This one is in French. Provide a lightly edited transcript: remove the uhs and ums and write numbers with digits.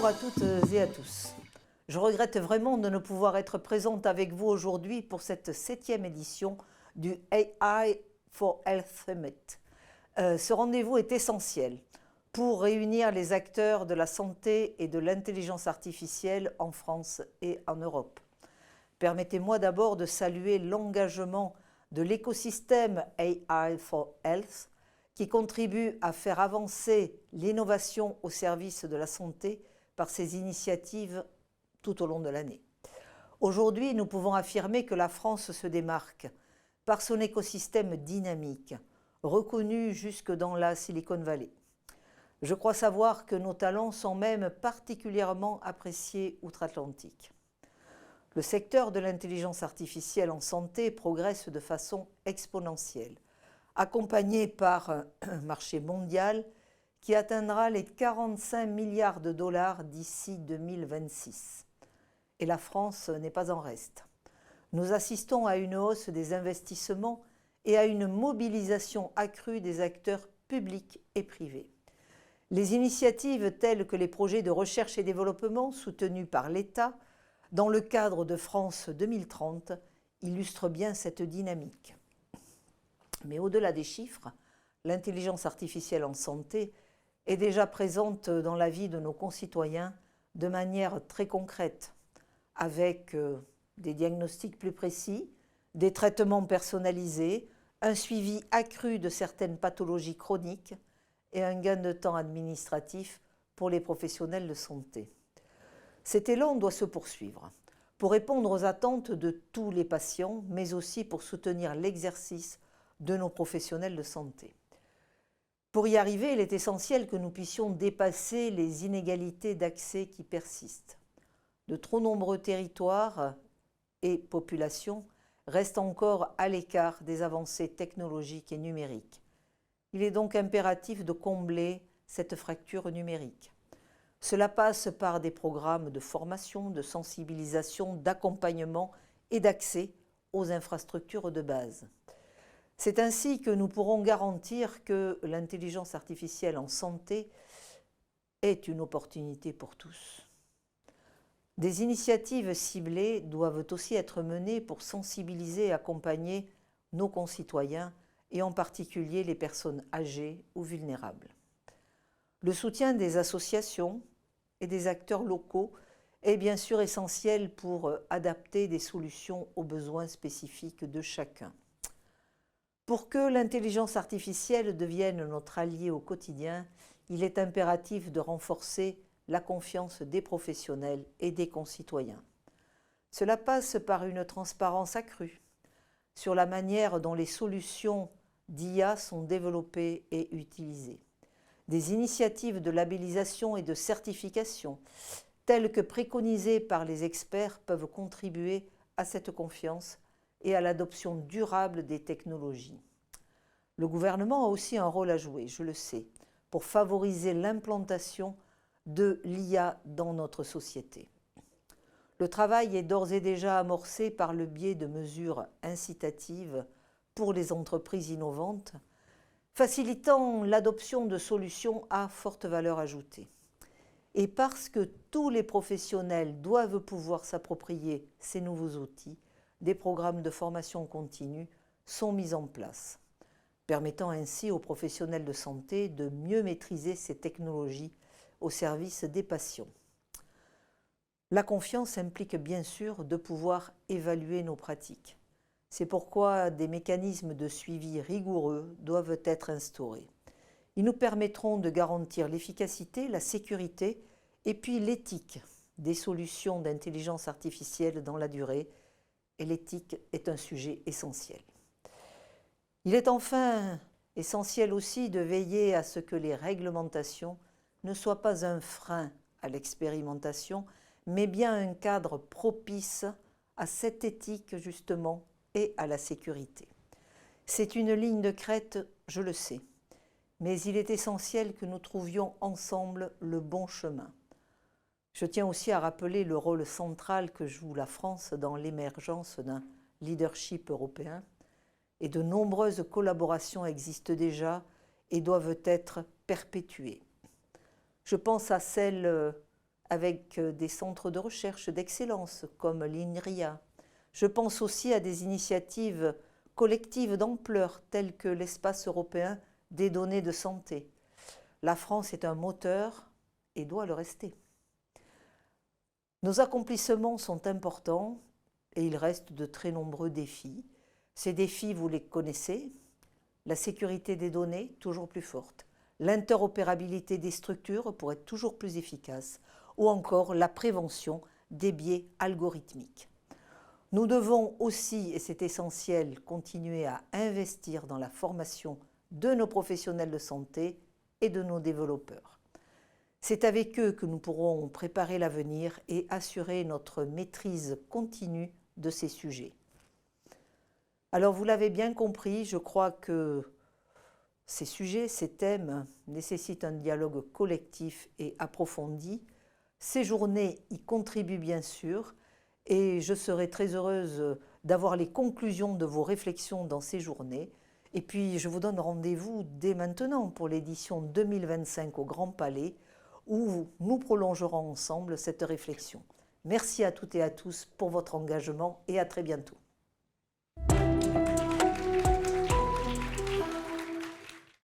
à toutes et à tous. Je regrette vraiment de ne pouvoir être présente avec vous aujourd'hui pour cette 7e édition du AI for Health Summit. Ce rendez-vous est essentiel pour réunir les acteurs de la santé et de l'intelligence artificielle en France et en Europe. Permettez-moi d'abord de saluer l'engagement de l'écosystème AI for Health qui contribue à faire avancer l'innovation au service de la santé par ses initiatives tout au long de l'année. Aujourd'hui, nous pouvons affirmer que la France se démarque par son écosystème dynamique, reconnu jusque dans la Silicon Valley. Je crois savoir que nos talents sont même particulièrement appréciés outre-Atlantique. Le secteur de l'intelligence artificielle en santé progresse de façon exponentielle, accompagné par un marché mondial qui atteindra les 45 milliards de dollars d'ici 2026. Et la France n'est pas en reste. Nous assistons à une hausse des investissements et à une mobilisation accrue des acteurs publics et privés. Les initiatives telles que les projets de recherche et développement soutenus par l'État dans le cadre de France 2030 illustrent bien cette dynamique. Mais au-delà des chiffres, l'intelligence artificielle en santé est déjà présente dans la vie de nos concitoyens de manière très concrète, avec des diagnostics plus précis, des traitements personnalisés, un suivi accru de certaines pathologies chroniques et un gain de temps administratif pour les professionnels de santé. Cet élan doit se poursuivre pour répondre aux attentes de tous les patients, mais aussi pour soutenir l'exercice de nos professionnels de santé. Pour y arriver, il est essentiel que nous puissions dépasser les inégalités d'accès qui persistent. De trop nombreux territoires et populations restent encore à l'écart des avancées technologiques et numériques. Il est donc impératif de combler cette fracture numérique. Cela passe par des programmes de formation, de sensibilisation, d'accompagnement et d'accès aux infrastructures de base. C'est ainsi que nous pourrons garantir que l'intelligence artificielle en santé est une opportunité pour tous. Des initiatives ciblées doivent aussi être menées pour sensibiliser et accompagner nos concitoyens et en particulier les personnes âgées ou vulnérables. Le soutien des associations et des acteurs locaux est bien sûr essentiel pour adapter des solutions aux besoins spécifiques de chacun. Pour que l'intelligence artificielle devienne notre allié au quotidien, il est impératif de renforcer la confiance des professionnels et des concitoyens. Cela passe par une transparence accrue sur la manière dont les solutions d'IA sont développées et utilisées. Des initiatives de labellisation et de certification, telles que préconisées par les experts, peuvent contribuer à cette confiance et à l'adoption durable des technologies. Le gouvernement a aussi un rôle à jouer, je le sais, pour favoriser l'implantation de l'IA dans notre société. Le travail est d'ores et déjà amorcé par le biais de mesures incitatives pour les entreprises innovantes, facilitant l'adoption de solutions à forte valeur ajoutée. Et parce que tous les professionnels doivent pouvoir s'approprier ces nouveaux outils, des programmes de formation continue sont mis en place, permettant ainsi aux professionnels de santé de mieux maîtriser ces technologies au service des patients. La confiance implique bien sûr de pouvoir évaluer nos pratiques. C'est pourquoi des mécanismes de suivi rigoureux doivent être instaurés. Ils nous permettront de garantir l'efficacité, la sécurité et puis l'éthique des solutions d'intelligence artificielle dans la durée. Et l'éthique est un sujet essentiel. Il est enfin essentiel aussi de veiller à ce que les réglementations ne soient pas un frein à l'expérimentation, mais bien un cadre propice à cette éthique justement et à la sécurité. C'est une ligne de crête, je le sais, mais il est essentiel que nous trouvions ensemble le bon chemin. Je tiens aussi à rappeler le rôle central que joue la France dans l'émergence d'un leadership européen, et de nombreuses collaborations existent déjà et doivent être perpétuées. Je pense à celle avec des centres de recherche d'excellence comme l'INRIA. Je pense aussi à des initiatives collectives d'ampleur telles que l'espace européen des données de santé. La France est un moteur et doit le rester. Nos accomplissements sont importants et il reste de très nombreux défis. Ces défis, vous les connaissez. La sécurité des données, toujours plus forte. L'interopérabilité des structures pour être toujours plus efficace. Ou encore la prévention des biais algorithmiques. Nous devons aussi, et c'est essentiel, continuer à investir dans la formation de nos professionnels de santé et de nos développeurs. C'est avec eux que nous pourrons préparer l'avenir et assurer notre maîtrise continue de ces sujets. Alors vous l'avez bien compris, je crois que ces sujets, ces thèmes nécessitent un dialogue collectif et approfondi. Ces journées y contribuent bien sûr et je serai très heureuse d'avoir les conclusions de vos réflexions dans ces journées. Et puis je vous donne rendez-vous dès maintenant pour l'édition 2025 au Grand Palais où nous prolongerons ensemble cette réflexion. Merci à toutes et à tous pour votre engagement et à très bientôt.